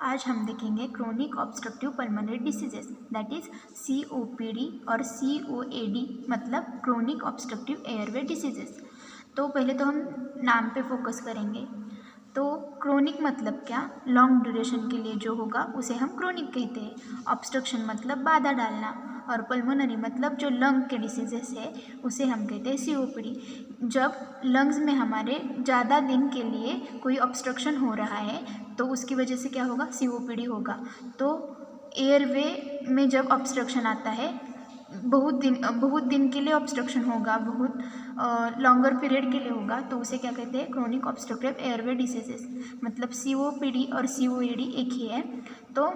आज हम देखेंगे chronic obstructive pulmonary diseases that is COPD और COAD मतलब क्रोनिक ऑब्स्ट्रक्टिव एयरवे डिसीजेस। तो पहले तो हम नाम पे फोकस करेंगे। तो क्रोनिक मतलब क्या, लॉन्ग ड्यूरेशन के लिए जो होगा उसे हम क्रोनिक कहते हैं। ऑब्स्ट्रक्शन मतलब बाधा डालना, और पल्मोनरी मतलब जो लंग के डिसीजेस है उसे हम कहते हैं COPD। जब लंग्स में हमारे ज़्यादा दिन के लिए कोई ऑब्स्ट्रक्शन हो रहा है तो उसकी वजह से क्या होगा, COPD होगा। तो एयरवे में जब ऑब्स्ट्रक्शन आता है, बहुत दिन के लिए ऑब्स्ट्रक्शन होगा, बहुत लॉन्गर पीरियड के लिए होगा, तो उसे क्या कहते हैं, क्रोनिक ऑब्स्ट्रक्टिव एयरवे डिसीजेस। मतलब COPD और COAD एक ही है। तो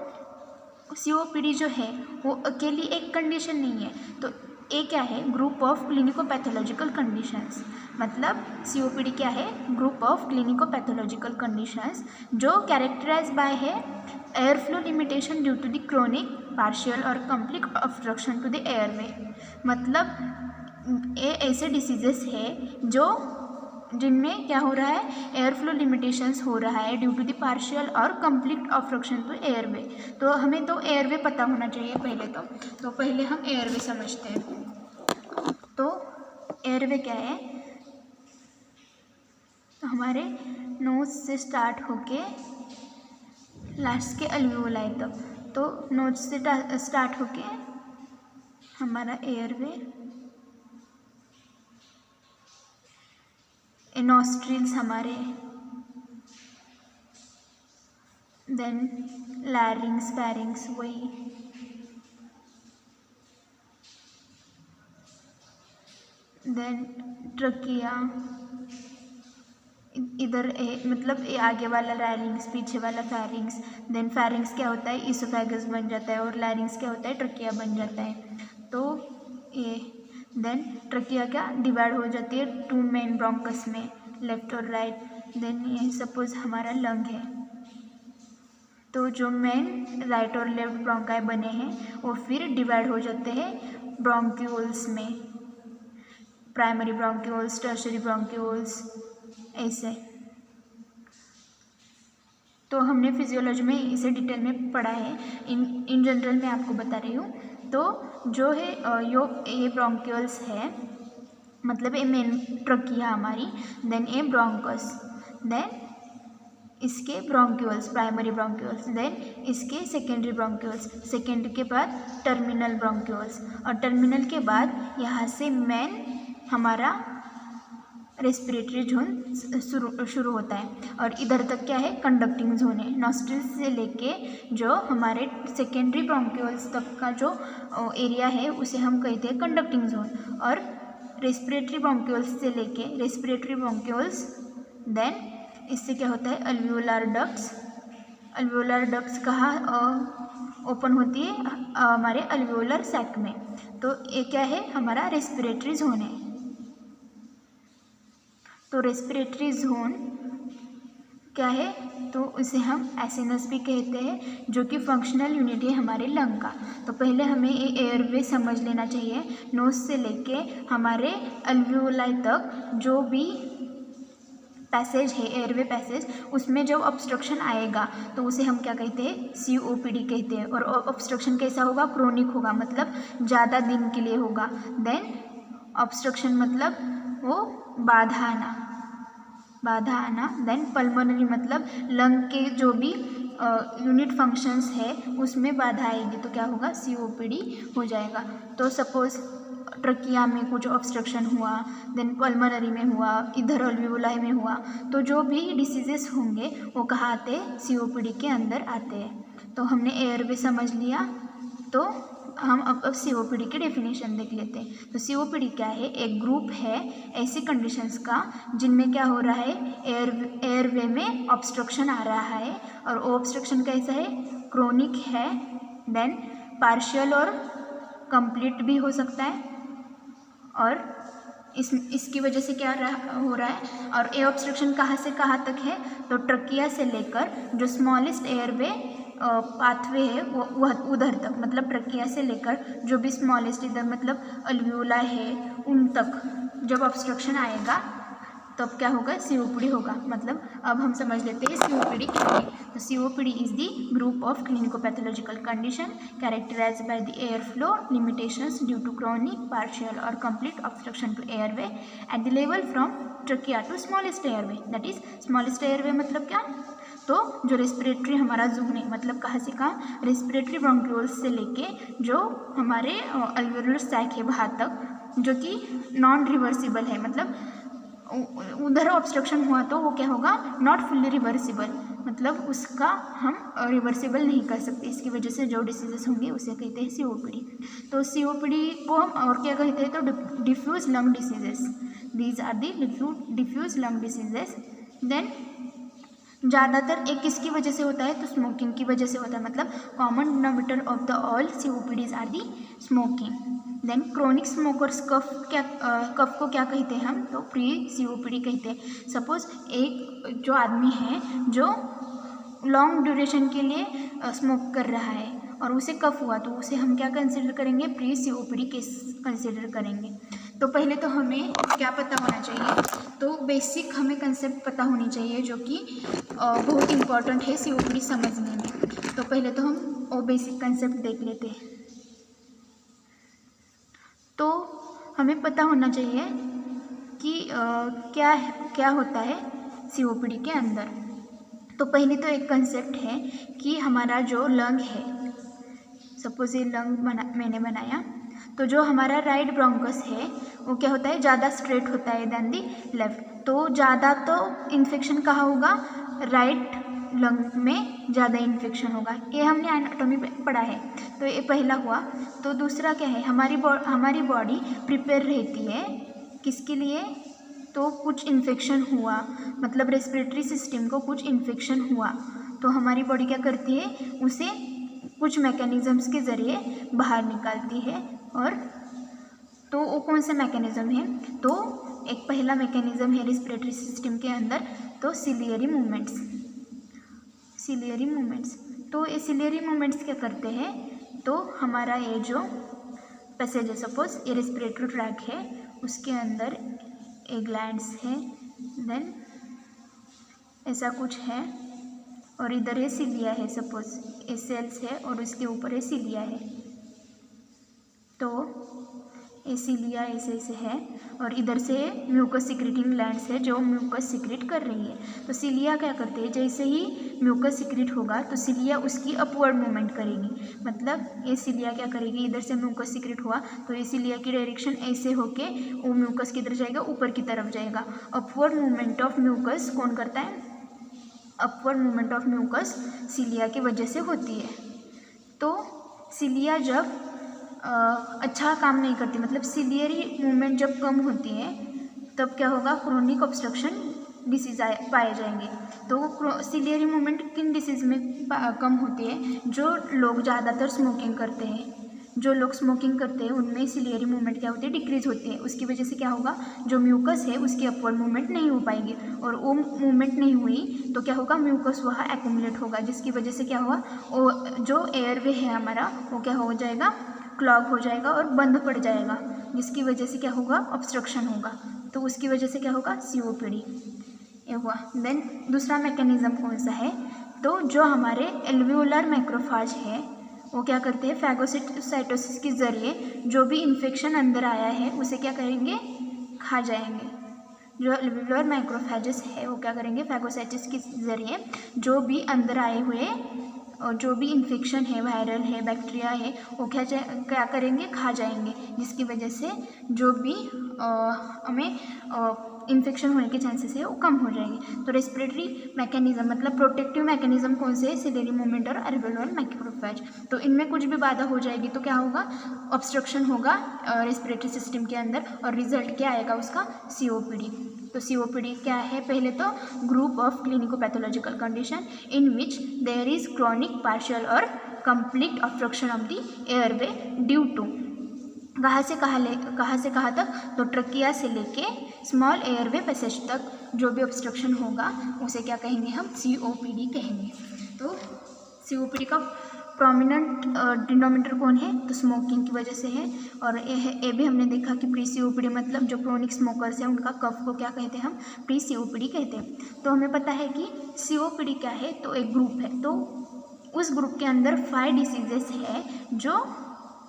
COPD जो है वो अकेली एक कंडीशन नहीं है, तो ये क्या है, ग्रुप ऑफ क्लिनिकोपैथोलॉजिकल कंडीशंस। मतलब COPD क्या है, ग्रुप ऑफ क्लिनिकोपैथोलॉजिकल कंडीशंस जो कैरेक्टराइज बाय है air flow limitation due to the chronic partial और complete obstruction to the airway. मतलब ये ऐसे डिसीजेस है जिनमें क्या हो रहा है, एयर फ्लो लिमिटेशंस हो रहा है ड्यू टू द पार्शियल और कंप्लीट ऑब्स्ट्रक्शन टू एयरवे। तो हमें तो एयरवे पता होना चाहिए पहले तो पहले हम एयरवे समझते हैं। तो एयरवे क्या है, तो हमारे नोज से स्टार्ट होके लास्ट के अल्वियोलाई तक, तो नोज से स्टार्ट होके हमारा एयरवे, नॉस्ट्रिल्स हमारे, देन लैरिंग्स, फेरिंग्स, वही देन ट्रकिया, इधर मतलब ये आगे वाला लैरिंग्स, पीछे वाला फेरिंग्स। देन फेरिंग्स क्या होता है, इसोफेगस बन जाता है, और लैरिंग्स क्या होता है, ट्रकिया बन जाता है। तो ये देन ट्रकिया क्या डिवाइड हो जाती है टू मेन ब्रोंकस में, लेफ्ट और राइट। देन ये सपोज हमारा लंग है, तो जो मेन राइट और लेफ्ट ब्रोंकाई बने हैं वो फिर डिवाइड हो जाते हैं ब्रोंक्यूल्स में, प्राइमरी ब्रोंक्यूल्स, टर्शरी ब्रोंक्यूल्स, ऐसे। तो हमने फिजियोलॉजी में इसे डिटेल में पढ़ा है, इन जनरल मैं आपको बता रही हूँ। तो जो है ये ब्रोंक्यूल्स है, मतलब ये मेन ट्रकिया हमारी, देन ये ब्रोंकस, देन इसके ब्रोंक्यूल्स, प्राइमरी ब्रोंक्यूल्स, देन इसके सेकेंडरी ब्रोंक्यूल्स, सेकेंड के बाद टर्मिनल ब्रोंक्यूल्स, और टर्मिनल के बाद यहाँ से मेन हमारा रेस्पिरेटरी जोन शुरू होता है, और इधर तक क्या है, कंडक्टिंग जोन है। नॉस्ट्रिल्स से लेके जो हमारे सेकेंडरी ब्रोंक्यूल्स तक का जो एरिया है उसे हम कहते हैं कंडक्टिंग जोन, और रेस्पिरेटरी ब्रोंक्यूल्स से लेके रेस्पिरेटरी ब्रोंक्यूल्स, देन इससे क्या होता है, अल्वियोलार डक्ट्स। अल्वियोलार डक्ट्स कहाँ ओपन होती है, हमारे अल्वियोलर सैक में। तो ये क्या है, हमारा रेस्पिरेटरी जोन है। तो रेस्पिरेटरी जोन क्या है, तो उसे हम एसिनस भी कहते हैं, जो कि फंक्शनल यूनिट है हमारे लंग का। तो पहले हमें ये एयरवे समझ लेना चाहिए, नोज से लेके हमारे अल्वियोलाई तक जो भी पैसेज है, एयरवे पैसेज, उसमें जब ऑब्स्ट्रक्शन आएगा तो उसे हम क्या कहते हैं, COPD कहते हैं। और ऑब्स्ट्रक्शन कैसा होगा, क्रोनिक होगा, मतलब ज़्यादा दिन के लिए होगा। देन ऑब्स्ट्रक्शन मतलब वो बाधा आना। देन पल्मोनरी मतलब लंग के जो भी यूनिट फंक्शंस है उसमें बाधा आएगी तो क्या होगा, COPD हो जाएगा। तो सपोज ट्रकिया में कुछ ऑब्स्ट्रक्शन हुआ, देन पल्मोनरी में हुआ, इधर अल्वियोलाई में हुआ, तो जो भी डिसीजेस होंगे वो कहाँ आते हैं, COPD के अंदर आते हैं। तो हमने एयरवे समझ लिया, तो हम अब COPD की डेफिनेशन देख लेते हैं। तो COPD क्या है, एक ग्रुप है ऐसी कंडीशंस का जिनमें क्या हो रहा है, एयरवे में ऑब्स्ट्रक्शन आ रहा है, और वो ऑब्स्ट्रक्शन कैसा है, क्रोनिक है, देन पार्शियल और कंप्लीट भी हो सकता है, और इसकी वजह से क्या हो रहा है, और ये ऑब्स्ट्रक्शन कहाँ से कहाँ तक है, तो ट्रकिया से लेकर जो स्मॉलेस्ट एयरवे पाथवे है वो उधर तक, मतलब ट्रकिया से लेकर जो भी स्मॉलेस्ट इधर मतलब अल्वियोला है उन तक जब ऑब्स्ट्रक्शन आएगा तो अब क्या होगा, COPD होगा। मतलब अब हम समझ लेते हैं COPD क्या है। तो COPD is the group of clinicopathological condition characterized by the air flow limitations due to chronic partial और complete obstruction to airway at the level from trachea to smallest airway. That is smallest airway मतलब क्या, तो जो respiratory हमारा zone है, मतलब कहाँ से कहाँ, रेस्पिरेटरी ब्रोंक्यूल्स से लेके जो हमारे अल्वेओलर सैक है वहाँ तक, जो कि नॉन रिवर्सिबल है। मतलब उधर ऑब्स्ट्रक्शन हुआ तो वो क्या होगा, नॉट फुल्ली रिवर्सिबल, मतलब उसका हम रिवर्सिबल नहीं कर सकते। इसकी वजह से जो डिसीजेस होंगे उसे कहते हैं COPD। तो COPD को हम और क्या कहते हैं, तो diffuse lung diseases. These are the diffuse lung diseases. Then ज़्यादातर एक किसकी वजह से होता है, तो स्मोकिंग की वजह से होता है। मतलब common denominator of the all COPDs are the smoking. Then chronic smokers cough को क्या कहते हैं हम, तो प्री COPD कहते हैं। सपोज एक जो आदमी है जो लॉन्ग ड्यूरेशन के लिए स्मोक कर रहा है और उसे कफ हुआ, तो उसे हम क्या कंसिडर करेंगे, प्री COPD केस कंसिडर करेंगे। तो पहले तो हमें क्या पता होना चाहिए, तो बेसिक हमें कंसेप्ट पता होनी चाहिए जो कि बहुत इम्पॉर्टेंट है COPD समझने में। तो पहले तो हम वो बेसिक कंसेप्ट देख लेते हैं। तो हमें पता होना चाहिए कि क्या होता है COPD के अंदर। तो पहले तो एक कंसेप्ट है कि हमारा जो लंग है, सपोज ये लंग मैंने बनाया, तो जो हमारा राइट ब्रोंकस है वो क्या होता है, ज़्यादा स्ट्रेट होता है देन दी लेफ्ट। तो ज़्यादा तो इन्फेक्शन कहाँ होगा, राइट लंग में ज़्यादा इन्फेक्शन होगा। ये हमने एनाटॉमी में पढ़ा है। तो ये पहला हुआ। तो दूसरा क्या है, हमारी बॉडी प्रिपेयर रहती है किसके लिए, तो कुछ इन्फेक्शन हुआ, मतलब रेस्पिरेटरी सिस्टम को कुछ इन्फेक्शन हुआ तो हमारी बॉडी क्या करती है, उसे कुछ मैकेनिज़म्स के ज़रिए बाहर निकालती है। और तो वो कौन सा मैकेनिज़्म है, तो एक पहला मैकेनिज़्म है रेस्पिरेटरी सिस्टम के अंदर, तो सिलियरी मूवमेंट्स। तो ये सिलियरी मूवमेंट्स क्या करते हैं, तो हमारा ये जो पैसेज है, सपोज ये रेस्पिरेटरी ट्रैक है, उसके अंदर एक ग्लैंड्स है, देन ऐसा कुछ है, और इधर ये सिलिया है, सपोज ये सेल्स है और उसके ऊपर ये सिलिया है। तो ये सिलिया ऐसे है और इधर से म्यूकस सिक्रेटिंग ग्लैंड्स है जो म्यूकस सिक्रेट कर रही है। तो सिलिया क्या करते हैं, जैसे ही म्यूकस सिक्रेट होगा तो सिलिया उसकी अपवर्ड मूवमेंट करेगी। मतलब ये सिलिया क्या करेगी, इधर से म्यूकस सिक्रेट हुआ तो ये सिलिया की डायरेक्शन ऐसे होके वो म्यूकस किधर जाएगा, ऊपर की तरफ जाएगा। अपवर्ड मूवमेंट ऑफ म्यूकस कौन करता है, upward movement of mucus cilia की वजह से होती है। तो सिलिया जब अच्छा काम नहीं करती, मतलब सिलियरी मूवमेंट जब कम होती है तब क्या होगा, क्रोनिक ऑब्स्ट्रक्शन डिसीज पाए जाएंगे। तो सिलियरी मूवमेंट किन डिसीज़ में कम होती है, जो लोग ज़्यादातर स्मोकिंग करते हैं, उनमें सिलियरी मूवमेंट क्या होती है, डिक्रीज होती है। उसकी वजह से क्या होगा, जो म्यूकस है उसकी अपवर्ड मूवमेंट नहीं हो पाएगी, और वो मूवमेंट नहीं हुई तो क्या होगा, म्यूकस वहाँ एक्यूमुलेट होगा, जिसकी वजह से क्या होगा, वो जो एयरवे है हमारा वो क्या हो जाएगा, क्लॉग हो जाएगा और बंद पड़ जाएगा, जिसकी वजह से क्या होगा, ऑब्स्ट्रक्शन होगा। तो उसकी वजह से क्या होगा, COPD ये हुआ। देन दूसरा मैकेनिज़्म कौन सा है, तो जो हमारे एल्वियोलर मैक्रोफाज है वो क्या करते हैं, फैगोसाइटोसिस के ज़रिए जो भी इन्फेक्शन अंदर आया है उसे क्या करेंगे, खा जाएंगे। जो एल्वियोलर मैक्रोफेजेस है वो क्या करेंगे, फैगोसाइटिस के ज़रिए जो भी अंदर आए हुए और जो भी इन्फेक्शन है, वायरल है, बैक्टीरिया है, वो क्या करेंगे, खा जाएंगे, जिसकी वजह से जो भी हमें इन्फेक्शन होने के चांसेस है वो कम हो जाएंगे। तो रेस्पिरेटरी मैकेनिज्म मतलब प्रोटेक्टिव मैकेनिज्म कौन से है, सिलियरी मूवमेंट और एल्वियोलर मैक्रोफेज। तो इनमें कुछ भी बाधा हो जाएगी तो क्या होगा, ऑब्स्ट्रक्शन होगा रेस्पिरेटरी सिस्टम के अंदर, और रिजल्ट क्या आएगा उसका, COPD। तो COPD क्या है, पहले तो group of clinicopathological condition in which there is chronic partial और complete obstruction of the airway due to, कहाँ से कहाँ तक, तो ट्रकिया से लेके स्मॉल एयरवे पैसेज तक जो भी ऑब्स्ट्रक्शन होगा उसे क्या कहेंगे हम, COPD कहेंगे। तो COPD का प्रोमिनेंट डिनोमिनेटर कौन है, तो स्मोकिंग की वजह से है। और ए भी हमने देखा कि प्री सीओपीडी मतलब जो क्रोनिक स्मोकर्स हैं उनका कफ को क्या कहते हैं, हम प्री सीओपीडी कहते हैं। तो हमें पता है कि सीओपीडी क्या है, तो एक ग्रुप है, तो उस ग्रुप के अंदर 5 डिसीजेस है जो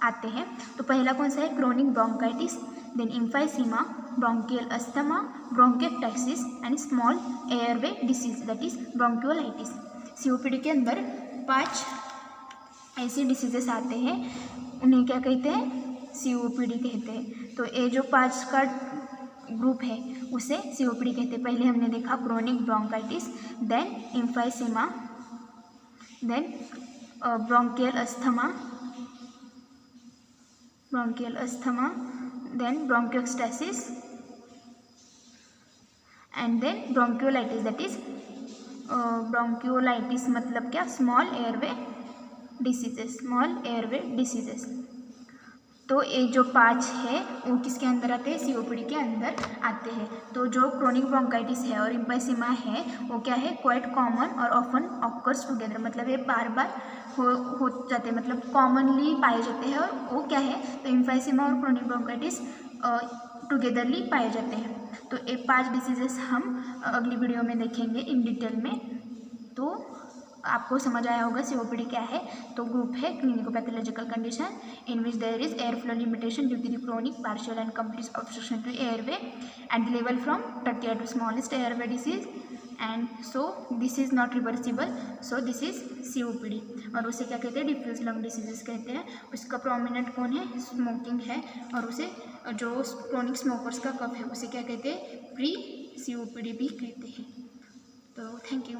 आते हैं। तो पहला कौन सा है, chronic bronchitis, then emphysema, bronchial asthma, bronchiectasis and small airway disease that is bronchiolitis. COPD के अंदर 5 ऐसे डिसीजेस आते हैं, उन्हें क्या कहते हैं, सीओपीडी कहते हैं। तो ये जो 5 का ग्रुप है उसे सीओपीडी कहते हैं। पहले हमने देखा chronic bronchitis, then emphysema, then bronchial asthma, then bronchiectasis and then bronchiolitis that is bronchiolitis मतलब क्या, स्मॉल एयरवे डिसीजेस। तो ये जो 5 है वो किसके अंदर आते हैं, सीओपीडी के अंदर आते हैं। तो जो क्रोनिक ब्रोंकाइटिस है और इम्फाइसीमा है वो क्या है, क्वाइट कॉमन और ऑफन ऑकर्स टुगेदर, मतलब ये बार बार हो जाते हैं, मतलब कॉमनली पाए जाते हैं। और वो क्या है, तो इम्फाइसीमा और क्रोनिक ब्रोंकाइटिस टुगेदरली पाए जाते हैं। तो ये 5 डिसीजेस हम अगली वीडियो में देखेंगे इन डिटेल में। तो आपको समझ आया होगा सीओपीडी क्या है। तो ग्रुप है clinicopathological condition in which there is air flow limitation due to the chronic partial and complete obstruction to airway and level from trachea to smallest airway disease and so this is not reversible, so this is COPD. और उसे क्या कहते हैं, diffuse lung diseases कहते हैं। उसका prominent कौन है, स्मोकिंग है, और उसे जो क्रोनिक स्मोकर्स का कफ है उसे क्या कहते हैं, प्री सीओपीडी भी कहते हैं। तो थैंक यू।